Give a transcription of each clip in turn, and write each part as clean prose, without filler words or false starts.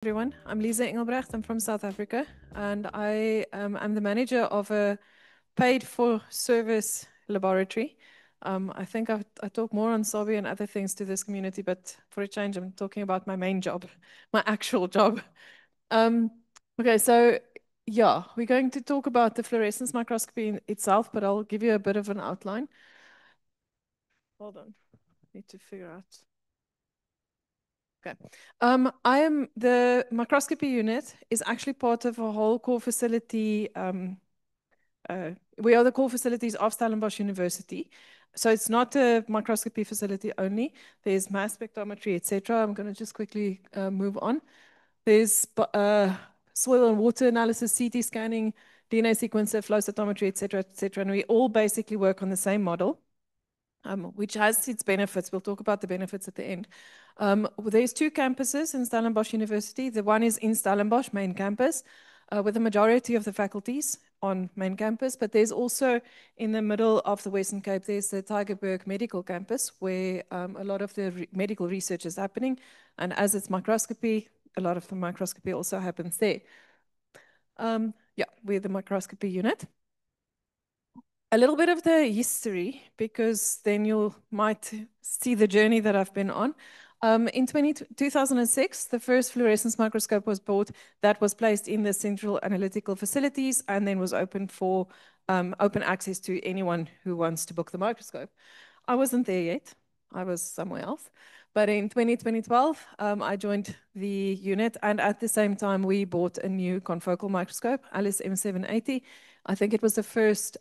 Everyone, I'm Lisa Engelbrecht. I'm from South Africa, and I'm the manager of a paid-for-service laboratory. I think I talk more on SABI and other things to this community, but for a change, I'm talking about my main job, my actual job. Um, okay, so yeah, we're going to talk about the fluorescence microscopy itself, but I'll give you a bit of an outline. Hold on, need to figure out. Okay. I am the microscopy unit is actually part of a whole core facility. We are the core facilities of Stellenbosch University. So it's not a microscopy facility only. There's mass spectrometry, etc. I'm going to just quickly move on. There's soil and water analysis, CT scanning, DNA sequencer, flow cytometry, etc., etc. And we all basically work on the same model. Which has its benefits. We'll talk about the benefits at the end. There's two campuses in Stellenbosch University. The one is in Stellenbosch, main campus, with the majority of the faculties on main campus. But there's also in the middle of the Western Cape, there's the Tygerberg Medical Campus, where a lot of the medical research is happening. And as it's microscopy, a lot of the microscopy also happens there. Yeah, we're the microscopy unit. A little bit of the history, because then you might see the journey that I've been on. In 2006, the first fluorescence microscope was bought that was placed in the central analytical facilities and then was open for open access to anyone who wants to book the microscope. I wasn't there yet. I was somewhere else. But in 2012, I joined the unit, and at the same time, we bought a new confocal microscope, Alice M780. I think it was the first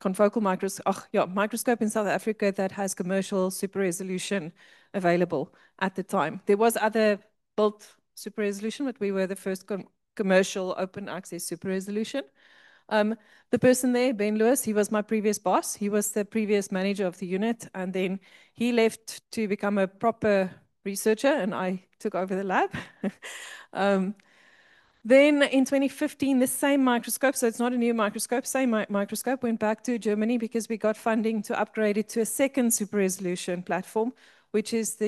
confocal microscope in South Africa that has commercial super resolution available at the time. There was other built super resolution, but we were the first commercial open access super resolution. The person there, Ben Lewis, he was my previous boss. He was the previous manager of the unit, and then he left to become a proper researcher, and I took over the lab. Then in 2015, the same microscope, so it's not a new microscope, same microscope, went back to Germany because we got funding to upgrade it to a second super resolution platform, which is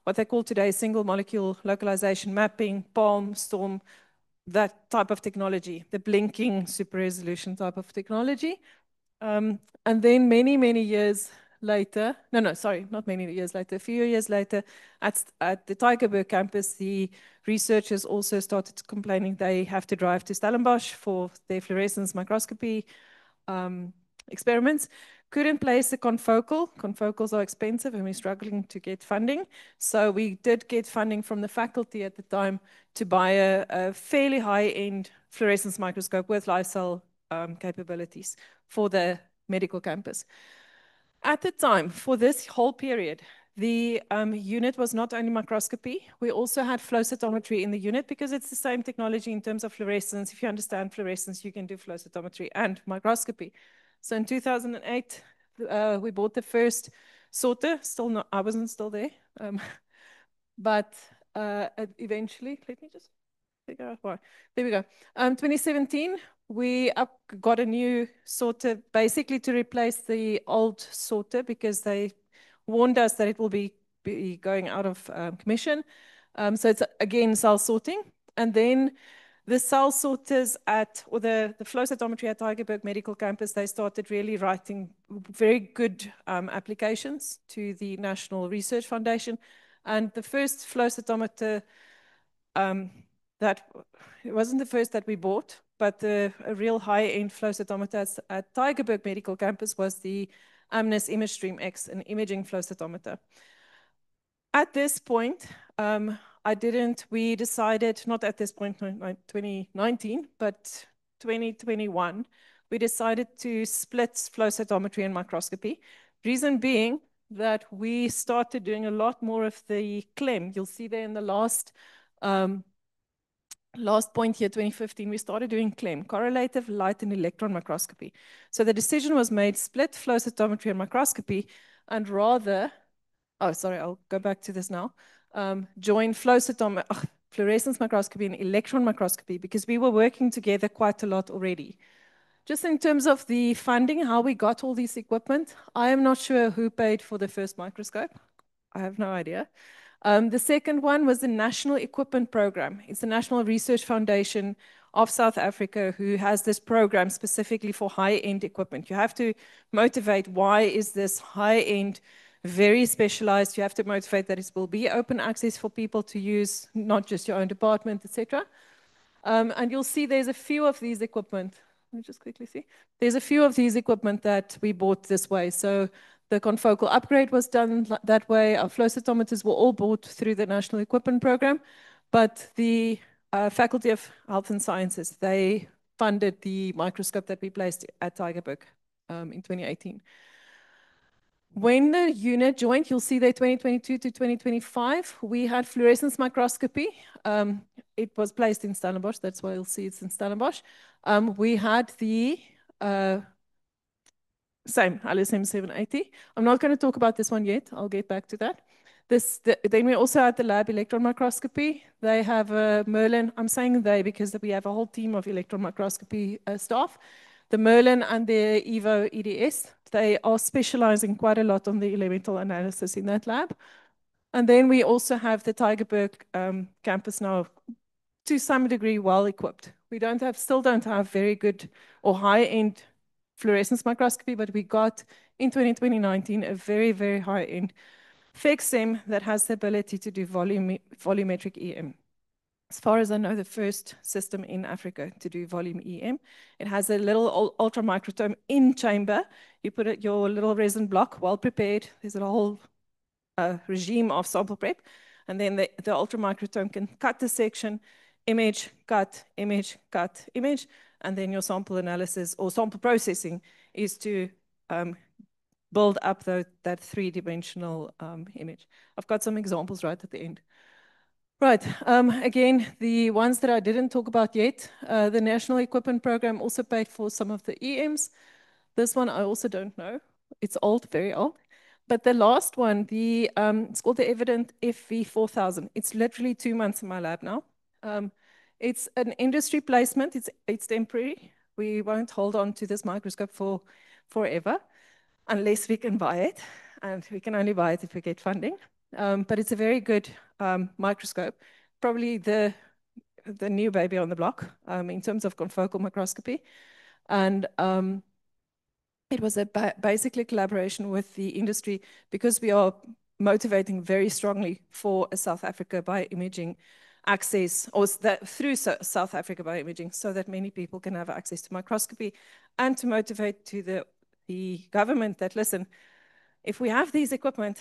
what they call today single molecule localization mapping, PALM, STORM, that type of technology, the blinking super resolution type of technology. And then many years later, not many years later, a few years later, at the Tygerberg campus, the researchers also started complaining they have to drive to Stellenbosch for their fluorescence microscopy experiments. Couldn't place the confocal. Confocals are expensive and we're struggling to get funding. So we did get funding from the faculty at the time to buy a fairly high-end fluorescence microscope with live cell capabilities for the medical campus. At the time, for this whole period, the unit was not only microscopy, we also had flow cytometry in the unit because it's the same technology in terms of fluorescence. If you understand fluorescence, you can do flow cytometry and microscopy. So in 2008, we bought the first sorter. I wasn't still there, but eventually, let me just figure out why. There we go. 2017, we got a new sorter, basically to replace the old sorter because they warned us that it will be going out of commission. So it's again cell sorting. And then the cell sorters or the flow cytometry at Tygerberg Medical Campus, they started really writing very good applications to the National Research Foundation. And the first flow cytometer that it wasn't the first that we bought, but a real high-end flow cytometer at Tygerberg Medical Campus was the Amnis ImageStream X, an imaging flow cytometer. At this point, we decided, not at this point, 2019, but 2021, we decided to split flow cytometry and microscopy. Reason being that we started doing a lot more of the CLEM. You'll see there in the last point here, 2015, we started doing CLEM, correlative light and electron microscopy. So the decision was made, split flow cytometry and microscopy, and rather, I'll go back to this now, join fluorescence microscopy and electron microscopy because we were working together quite a lot already. Just in terms of the funding, how we got all this equipment, I am not sure who paid for the first microscope. I have no idea. The second one was the National Equipment Program. It's the National Research Foundation of South Africa who has this program specifically for high-end equipment. You have to motivate why is this high-end, very specialized. You have to motivate that it will be open access for people to use, not just your own department, etc. And you'll see there's a few of these equipment. Let me just quickly see. There's a few of these equipment that we bought this way. So the confocal upgrade was done that way. Our flow cytometers were all bought through the National Equipment Program. But the Faculty of Health and Sciences, they funded the microscope that we placed at Tygerberg in 2018. When the unit joined, you'll see there 2022 to 2025, we had fluorescence microscopy. It was placed in Stellenbosch, that's why you'll see it's in Stellenbosch. We had the same, LSM 780. I'm not going to talk about this one yet, I'll get back to that. Then we also had the lab electron microscopy. They have a Merlin, I'm saying they because we have a whole team of electron microscopy staff. The Merlin and the Evo EDS, they are specializing quite a lot on the elemental analysis in that lab. And then we also have the Tygerberg campus now to some degree well equipped. We still don't have very good or high-end fluorescence microscopy, but we got in 2019 a very, very high-end FEXEM that has the ability to do volumetric EM. As far as I know, the first system in Africa to do volume EM. It has a little ultra microtome in chamber. You put your little resin block, well prepared. There's a whole regime of sample prep. And then the ultra microtome can cut the section, image, cut, image, cut, image. And then your sample analysis or sample processing is to build up that three-dimensional image. I've got some examples right at the end. Right, again, the ones that I didn't talk about yet, the National Equipment Program also paid for some of the EMs. This one I also don't know. It's old, very old. But the last one, it's called the Evident FV4000. It's literally 2 months in my lab now. It's an industry placement, it's temporary. We won't hold on to this microscope for forever unless we can buy it. And we can only buy it if we get funding. But it's a very good microscope, probably the new baby on the block in terms of confocal microscopy. And it was basically a collaboration with the industry because we are motivating very strongly for a South Africa bioimaging access, or through South Africa bioimaging, so that many people can have access to microscopy, and to motivate to the government that, listen, if we have these equipment,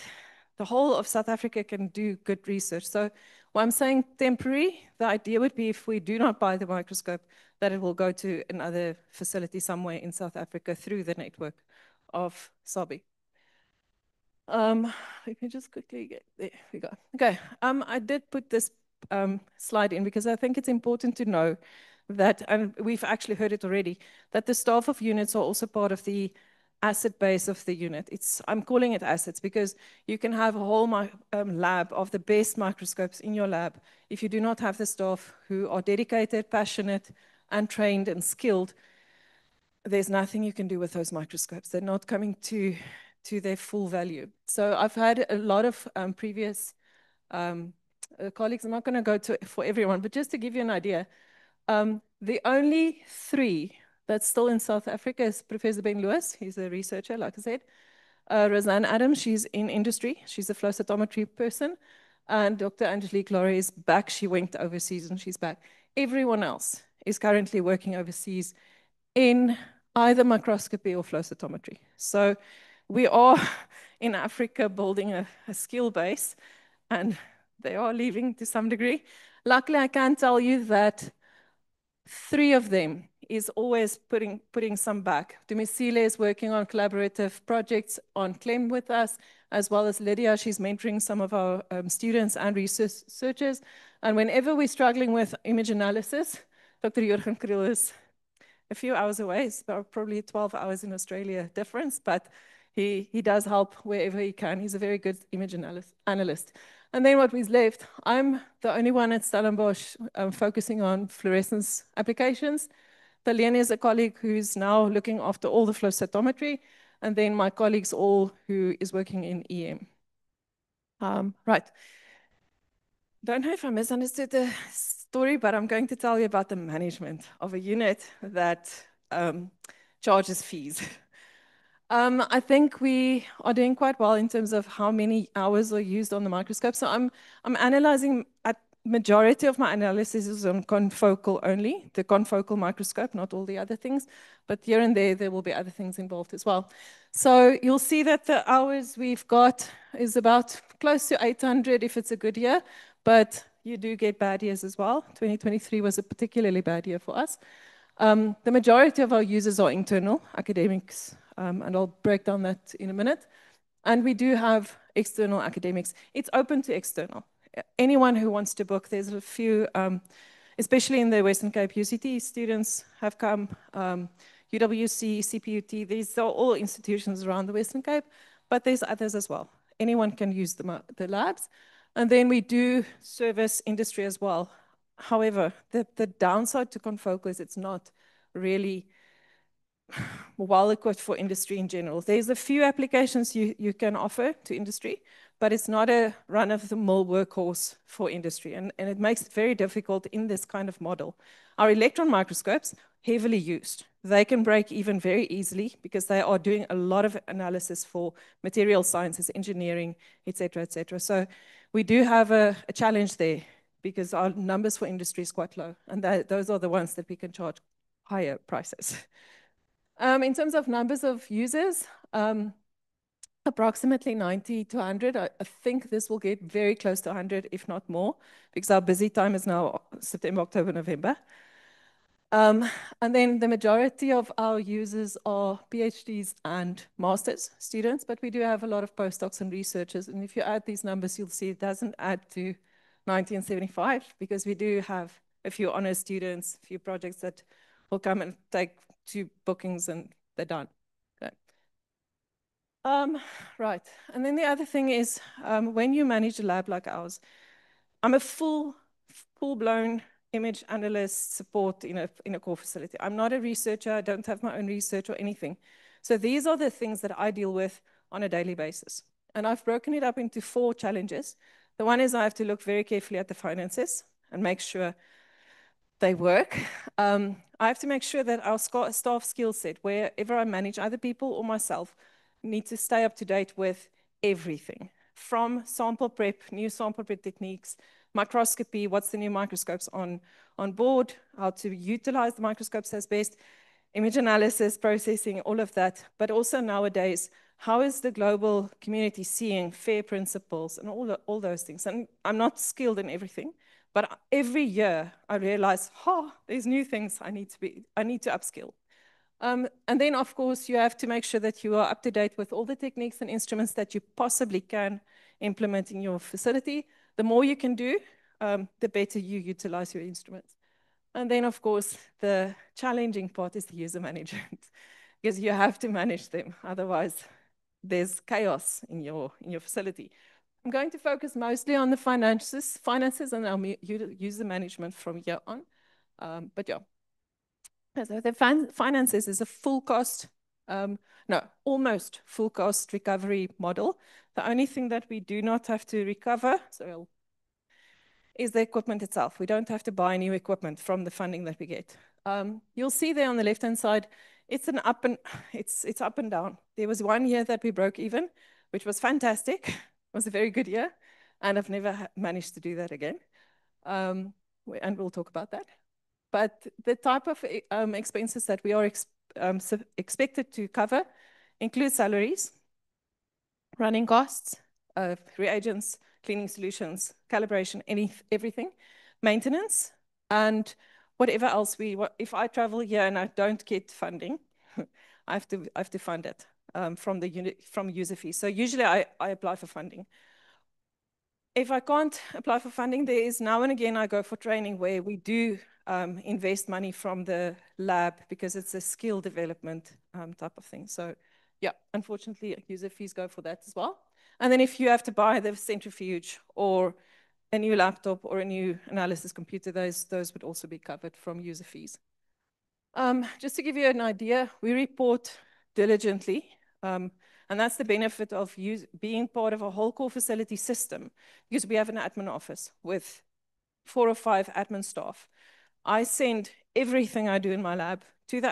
the whole of South Africa can do good research. So when I'm saying temporary, the idea would be if we do not buy the microscope, that it will go to another facility somewhere in South Africa through the network of SABI. Let me just quickly get, there we go. Okay, I did put this slide in because I think it's important to know that, and we've actually heard it already, that the staff of units are also part of the asset base of the unit. I'm calling it assets because you can have a whole lab of the best microscopes in your lab. If you do not have the staff who are dedicated, passionate, and trained and skilled, there's nothing you can do with those microscopes. They're not coming to their full value. So I've had a lot of previous colleagues. I'm not going to go for everyone, but just to give you an idea, the only 3 that's still in South Africa is Professor Ben Lewis. He's a researcher, like I said. Roseanne Adams, she's in industry. She's a flow cytometry person. And Dr. Angelique Laurie is back. She went overseas and she's back. Everyone else is currently working overseas in either microscopy or flow cytometry. So we are in Africa building a skill base, and they are leaving to some degree. Luckily, I can tell you that 3 of them is always putting some back. Dumisile is working on collaborative projects on CLEM with us, as well as Lydia. She's mentoring some of our students and researchers. And whenever we're struggling with image analysis, Dr. Jurgen Kriel is a few hours away. It's probably 12 hours in Australia difference, but he does help wherever he can. He's a very good image analyst. And then what we've left, I'm the only one at Stellenbosch focusing on fluorescence applications. Talene is a colleague who's now looking after all the flow cytometry, and then my colleagues all who is working in EM. Right. Don't know if I misunderstood the story, but I'm going to tell you about the management of a unit that charges fees. I think we are doing quite well in terms of how many hours are used on the microscope. So I'm analyzing at majority of my analysis is on confocal only, the confocal microscope, not all the other things, but here and there will be other things involved as well. So you'll see that the hours we've got is about close to 800 if it's a good year, but you do get bad years as well. 2023 was a particularly bad year for us. The majority of our users are internal academics, and I'll break down that in a minute. And we do have external academics. It's open to external. Anyone who wants to book, there's a few, especially in the Western Cape, UCT students have come, UWC, CPUT, these are all institutions around the Western Cape, but there's others as well. Anyone can use the labs. And then we do service industry as well. However, the downside to confocal is it's not really well equipped for industry in general. There's a few applications you can offer to industry, but it's not a run-of-the-mill workhorse for industry, and it makes it very difficult in this kind of model. Our electron microscopes, heavily used. They can break even very easily because they are doing a lot of analysis for material sciences, engineering, etc., etc. So we do have a challenge there because our numbers for industry is quite low, and those are the ones that we can charge higher prices. In terms of numbers of users, approximately 90 to 100. I think this will get very close to 100, if not more, because our busy time is now September, October, November. And then the majority of our users are PhDs and master's students, but we do have a lot of postdocs and researchers. And if you add these numbers, you'll see it doesn't add to 90 and 75, because we do have a few honor students, a few projects that will come and take 2 bookings and they're done. Okay. Right. And then the other thing is, when you manage a lab like ours, I'm a full-blown image analyst support in a core facility. I'm not a researcher. I don't have my own research or anything. So these are the things that I deal with on a daily basis. And I've broken it up into 4 challenges. The one is I have to look very carefully at the finances and make sure they work. I have to make sure that our staff skill set, wherever I manage other people or myself, need to stay up to date with everything. From sample prep, new sample prep techniques, microscopy, what's the new microscopes on board, how to utilize the microscopes as best, image analysis, processing, all of that. But also nowadays, how is the global community seeing FAIR principles and all those things? And I'm not skilled in everything, but every year I realize, there's new things I need to upskill. And then, of course, you have to make sure that you are up to date with all the techniques and instruments that you possibly can implement in your facility. The more you can do, the better you utilize your instruments. And then, of course, the challenging part is the user management, because you have to manage them. Otherwise, there's chaos in your facility. I'm going to focus mostly on the finances and our user management from here on. But yeah. So the finances is a full cost, almost full cost recovery model. The only thing that we do not have to recover is the equipment itself. We don't have to buy new equipment from the funding that we get. You'll see there on the left-hand side, it's up and down. There was one year that we broke even, which was fantastic. It was a very good year, and I've never managed to do that again. And we'll talk about that. But the type of expenses that we are expected to cover include salaries, running costs, reagents, cleaning solutions, calibration, everything, maintenance, and whatever else if I travel here and I don't get funding, I have to fund it from user fees. So usually I apply for funding. If I can't apply for funding, there is now and again I go for training where we do invest money from the lab because it's a skill development type of thing. So yeah, unfortunately, user fees go for that as well. And then if you have to buy the centrifuge or a new laptop or a new analysis computer, those would also be covered from user fees. Just to give you an idea, we report diligently. And that's the benefit of being part of a whole core facility system, because we have an admin office with 4 or 5 admin staff. I send everything I do in my lab to the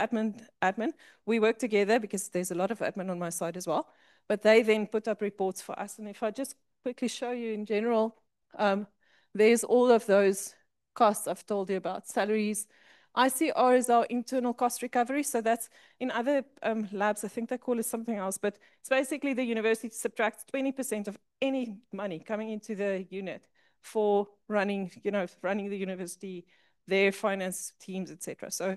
admin. We work together because there's a lot of admin on my side as well, but they then put up reports for us. And if I just quickly show you in general, there's all of those costs I've told you about, salaries. ICR is our internal cost recovery. So that's in other labs, I think they call it something else, but it's basically the university subtracts 20% of any money coming into the unit for running, running the university, their finance teams, etc. So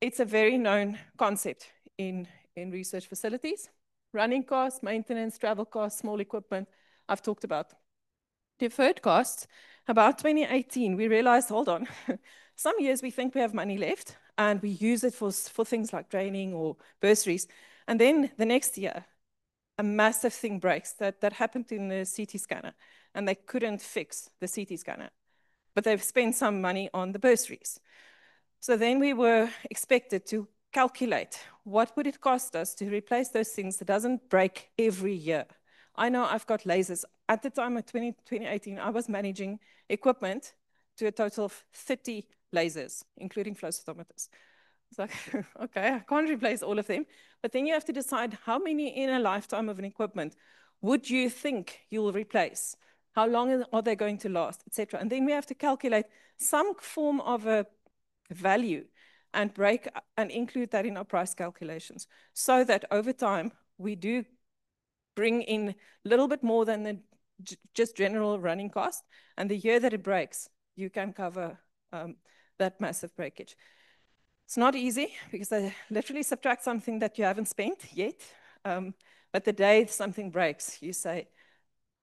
it's a very known concept in research facilities. Running costs, maintenance, travel costs, small equipment, I've talked about. Deferred costs, about 2018, we realized, hold on, some years we think we have money left and we use it for things like training or bursaries. And then the next year, a massive thing breaks that happened in the CT scanner and they couldn't fix the CT scanner, but they've spent some money on the bursaries. So then we were expected to calculate what would it cost us to replace those things that doesn't break every year. I know I've got lasers. At the time of 2018, I was managing equipment to a total of 30 lasers, including flow cytometers. It's like, okay, I can't replace all of them. But then you have to decide how many in a lifetime of an equipment would you think you'll replace? How long are they going to last, etc. And then we have to calculate some form of a value and include that in our price calculations so that over time we do bring in a little bit more than the just general running cost. And the year that it breaks, you can cover that massive breakage. It's not easy because they literally subtract something that you haven't spent yet. But the day something breaks, you say,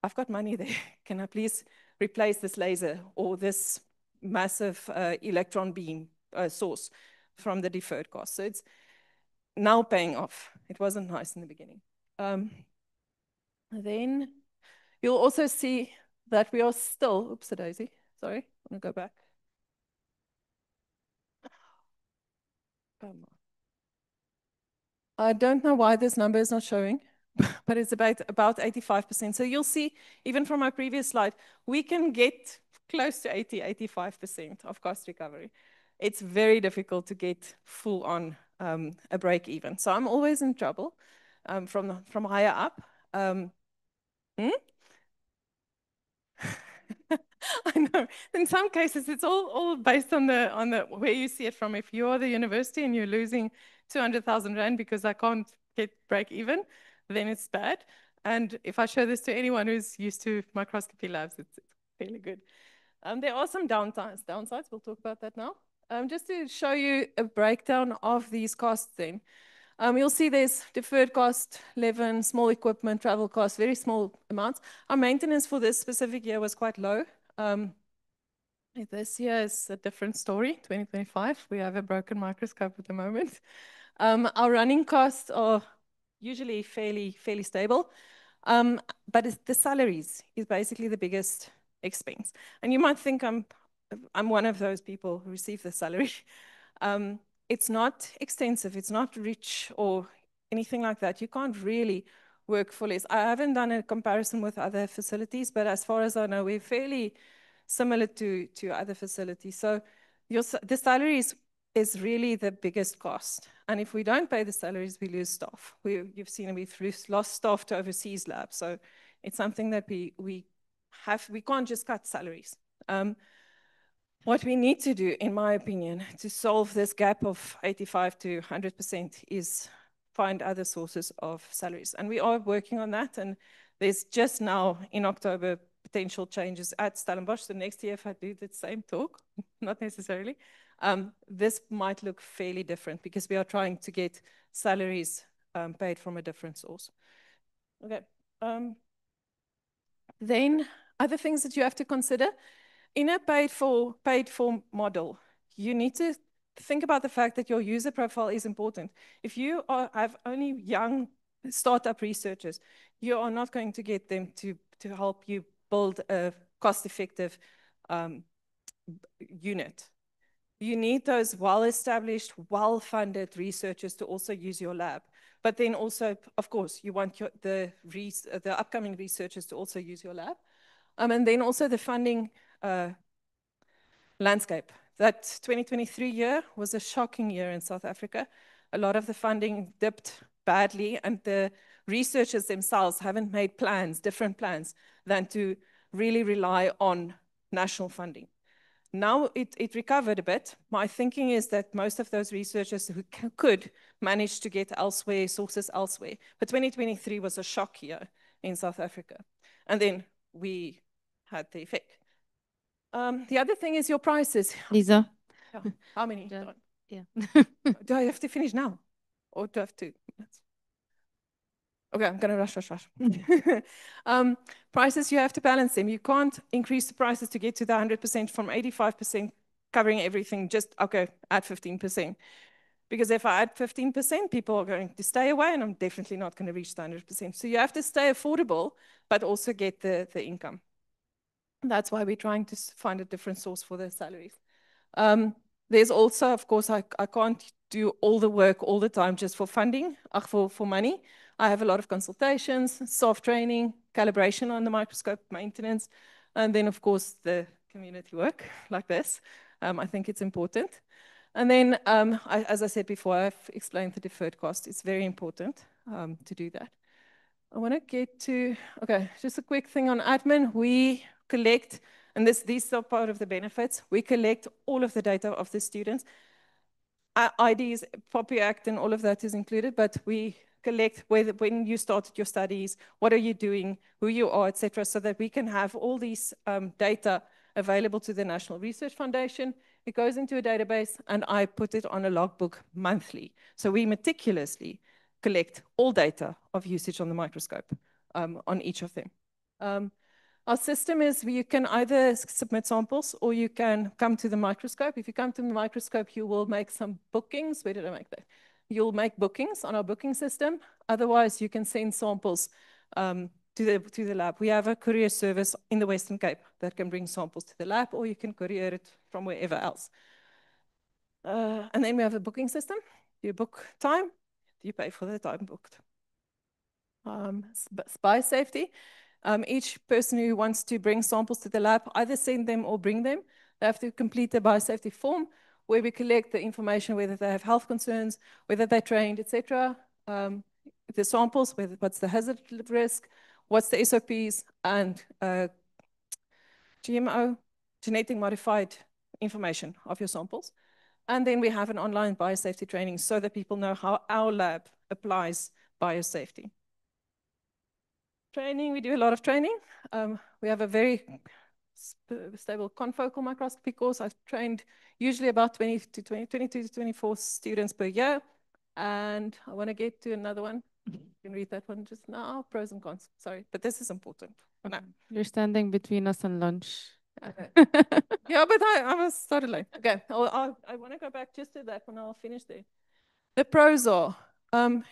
I've got money there. Can I please replace this laser or this massive electron beam source from the deferred cost? So it's now paying off. It wasn't nice in the beginning. Then you'll also see that we are still, oops, a daisy, sorry, I'm gonna go back. Come on. I don't know why this number is not showing, but it's about 85%. So you'll see, even from my previous slide, we can get close to 85% of cost recovery. It's very difficult to get full on a break even. So I'm always in trouble from higher up. I know. In some cases, it's all based on the where you see it from. If you're the university and you're losing 200,000 Rand because I can't get break even, then it's bad. And if I show this to anyone who's used to microscopy labs, it's fairly good. There are some downsides. We'll talk about that now. Just to show you a breakdown of these costs then. You'll see there's deferred cost, 11, small equipment, travel costs, very small amounts. Our maintenance for this specific year was quite low. This year is a different story, 2025. We have a broken microscope at the moment. Our running costs are usually fairly stable, but the salaries is basically the biggest expense. And you might think I'm one of those people who receive the salary. It's not extensive, it's not rich or anything like that. You can't really work for less. I haven't done a comparison with other facilities, but as far as I know, we're fairly similar to other facilities. So the salaries is really the biggest cost. And if we don't pay the salaries, we lose staff. You've seen we've lost staff to overseas labs. So it's something that we can't just cut salaries. What we need to do, in my opinion, to solve this gap of 85 to 100% is find other sources of salaries. And we are working on that. And there's just now in October potential changes at Stellenbosch. So next year, if I do the same talk, not necessarily, this might look fairly different because we are trying to get salaries paid from a different source. Okay. Then other things that you have to consider. In a paid for model, you need to think about the fact that your user profile is important. If you have only young startup researchers, you are not going to get them to help you build a cost-effective unit. You need those well-established, well-funded researchers to also use your lab. But then also, of course, you want the upcoming researchers to also use your lab. And then also the funding landscape. That 2023 year was a shocking year in South Africa. A lot of the funding dipped badly, and the researchers themselves haven't made plans, different plans, than to really rely on national funding. Now it recovered a bit. My thinking is that most of those researchers who could manage to get elsewhere, sources elsewhere. But 2023 was a shock year in South Africa. And then we had the effect. The other thing is your prices. Lisa. Yeah. How many? Yeah. Do I have to finish now? Or do I have 2 minutes? Okay, I'm going to rush. Prices, you have to balance them. You can't increase the prices to get to the 100% from 85% covering everything, just, okay, add 15%. Because if I add 15%, people are going to stay away, and I'm definitely not going to reach the 100%. So you have to stay affordable, but also get the income. That's why we're trying to find a different source for the salaries. There's also, of course, I can't do all the work all the time just for funding, for money. I have a lot of consultations, soft training, calibration on the microscope, maintenance, and then, of course, the community work like this. I think it's important. And then, as I said before, I've explained the deferred cost. It's very important to do that. I want to get to, okay, just a quick thing on admin. We collect, and these are part of the benefits, we collect all of the data of the students. IDs, POPI Act, and all of that is included, but we collect when you started your studies, what are you doing, who you are, etc., so that we can have all these data available to the National Research Foundation. It goes into a database, and I put it on a logbook monthly. So we meticulously collect all data of usage on the microscope on each of them. Our system is you can either submit samples or you can come to the microscope. If you come to the microscope, you will make some bookings. Where did I make that? You'll make bookings on our booking system. Otherwise, you can send samples to the lab. We have a courier service in the Western Cape that can bring samples to the lab, or you can courier it from wherever else. And then we have a booking system. You book time, you pay for the time booked. Biosafety. Each person who wants to bring samples to the lab, either send them or bring them. They have to complete the biosafety form where we collect the information, whether they have health concerns, whether they're trained, etc. The samples, what's the hazard risk, what's the SOPs, and GMO, genetic modified information of your samples. And then we have an online biosafety training so that people know how our lab applies biosafety. Training, we do a lot of training. We have a very stable confocal microscopy course. I've trained usually about 22 to 24 students per year. And I want to get to another one. You can read that one just now, pros and cons. Sorry, but this is important. No. You're standing between us and lunch. Okay. Yeah, but I was started late. Okay, I want to go back just to that one. I'll finish there. The pros are,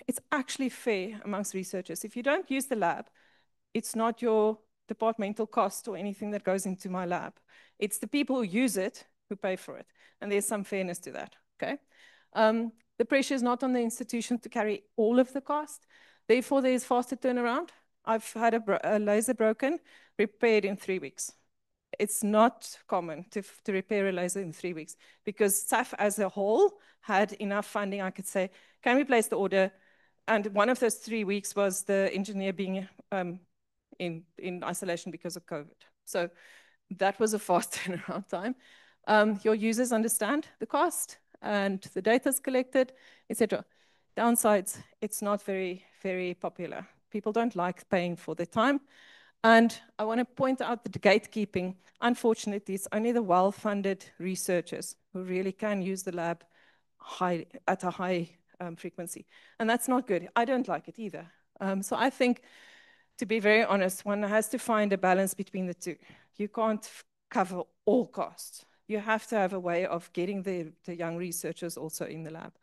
it's actually fair amongst researchers. If you don't use the lab, it's not your departmental cost or anything that goes into my lab. It's the people who use it who pay for it. And there's some fairness to that, okay? The pressure is not on the institution to carry all of the cost. Therefore, there's faster turnaround. I've had a laser broken, repaired in 3 weeks. It's not common to repair a laser in 3 weeks because SAF as a whole had enough funding. I could say, can we place the order? And one of those 3 weeks was the engineer being in isolation because of COVID. So that was a fast turnaround time. Your users understand the cost and the data is collected, etc. Downsides, it's not very, very popular. People don't like paying for their time. And I want to point out that the gatekeeping, unfortunately, it's only the well-funded researchers who really can use the lab at a high frequency. And that's not good. I don't like it either. So I think, to be very honest, one has to find a balance between the two. You can't cover all costs. You have to have a way of getting the young researchers also in the lab.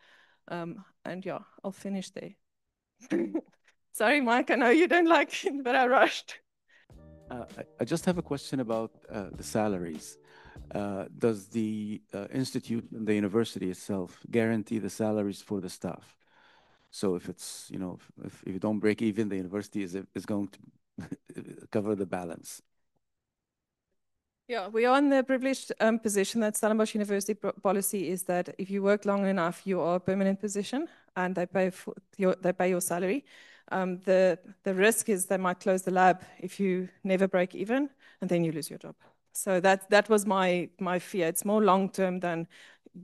And yeah, I'll finish there. Sorry, Mike, I know you don't like it, but I rushed. I just have a question about the salaries. does the institute and the university itself guarantee the salaries for the staff? So if it's, you know, if you don't break even, the university is going to cover the balance. Yeah, we are in the privileged position that Stellenbosch University policy is that if you work long enough, you are a permanent position, and they pay your salary. The risk is they might close the lab if you never break even, and then you lose your job. So that was my fear. It's more long term than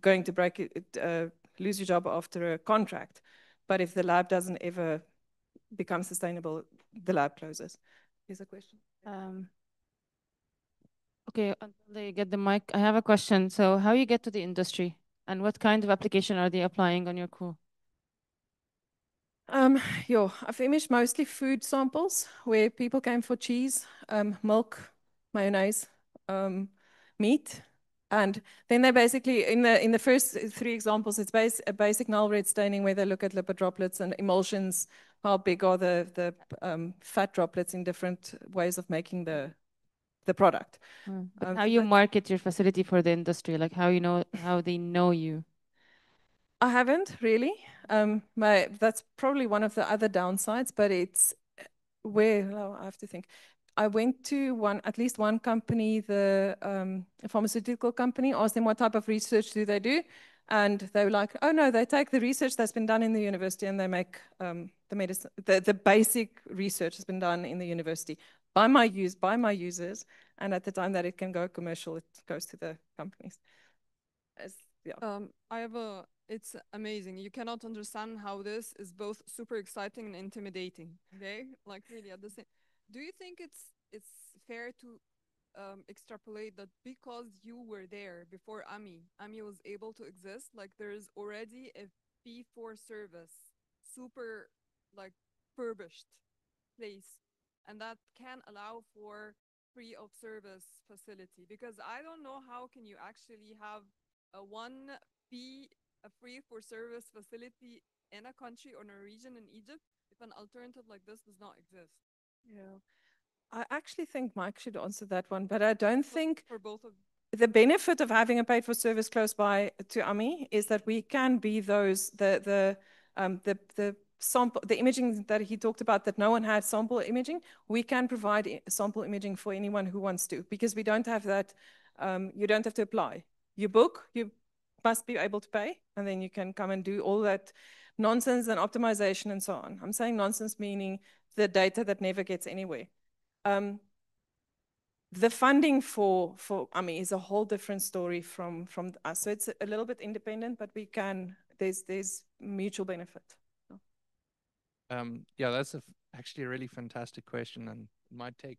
going to lose your job after a contract. But if the lab doesn't ever become sustainable, the lab closes. Here's a question. Okay, until they get the mic, I have a question. So how you get to the industry and what kind of application are they applying on your core? I've imaged mostly food samples where people came for cheese, milk, mayonnaise, meat. And then they basically, in the first three examples, it's a basic null red staining where they look at lipid droplets and emulsions, how big are the fat droplets in different ways of making the product. But how you market your facility for the industry, like how they know you? I haven't really. That's probably one of the other downsides, but it's I have to think. I went to at least one company, a pharmaceutical company, asked them what type of research do they do, and they were like, "Oh no, they take the research that's been done in the university and they make the medicine. The basic research has been done in the university by my users, and at the time that it can go commercial, it goes to the companies." Yeah. It's amazing. You cannot understand how this is both super exciting and intimidating. Okay, like really at the same. Do you think it's fair to extrapolate that because you were there before AMI was able to exist? Like there is already a fee for service, super like furbished place, and that can allow for free of service facility. Because I don't know how can you actually have a one fee, a free for service facility in a country or in a region in Egypt if an alternative like this does not exist. Yeah, I actually think Mike should answer that one, but I don't think for both of the benefit of having a paid for service close by to AMI is that we can be those the sample, the imaging that he talked about that no one had sample imaging. We can provide sample imaging for anyone who wants to, because we don't have that. You don't have to apply. You book, you must be able to pay, and then you can come and do all that nonsense and optimization and so on. I'm saying nonsense meaning the data that never gets anywhere. The funding for AMI is a whole different story from us. So it's a little bit independent, but there's mutual benefit. Yeah, that's actually a really fantastic question, and it might take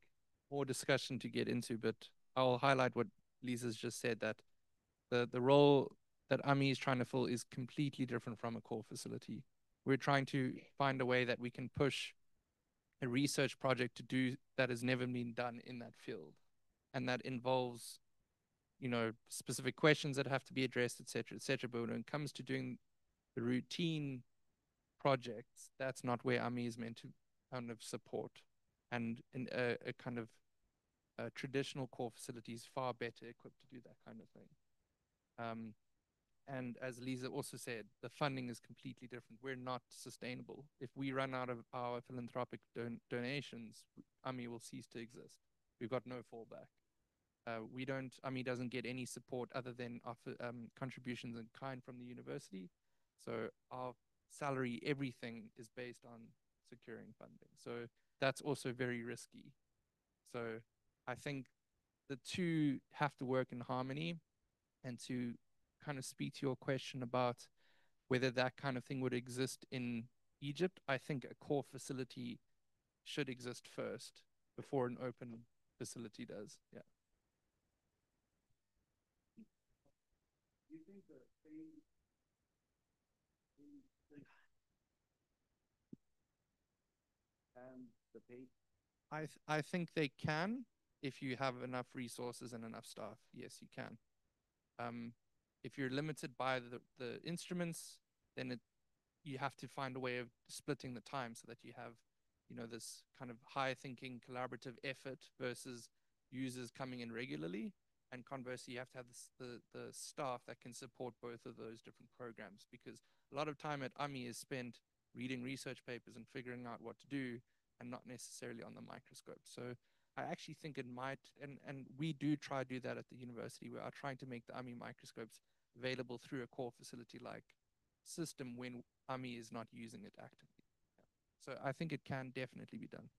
more discussion to get into, but I'll highlight what Lisa's just said, that the role that AMI is trying to fill is completely different from a core facility. We're trying to find a way that we can push a research project to do that has never been done in that field. And that involves, specific questions that have to be addressed, et cetera, et cetera. But when it comes to doing the routine projects, that's not where AMI is meant to kind of support. And in a kind of traditional core facility is far better equipped to do that kind of thing. And as Lisa also said, the funding is completely different. We're not sustainable. If we run out of our philanthropic donations, AMI will cease to exist. We've got no fallback. AMI doesn't get any support other than contributions in kind from the university. So our salary, everything is based on securing funding. So that's also very risky. So I think the two have to work in harmony. And to kind of speak to your question about whether that kind of thing would exist in Egypt, I think a core facility should exist first before an open facility does. Yeah. Do you think the same and the pay? I think they can if you have enough resources and enough staff. Yes, you can. If you're limited by the instruments, then you have to find a way of splitting the time so that you have, this kind of high thinking collaborative effort versus users coming in regularly. And conversely, you have to have the staff that can support both of those different programs, because a lot of time at UMI is spent reading research papers and figuring out what to do, and not necessarily on the microscope. So I actually think it might, and we do try to do that at the university. We are trying to make the UMI microscopes available through a core facility like system when UMI is not using it actively. So I think it can definitely be done.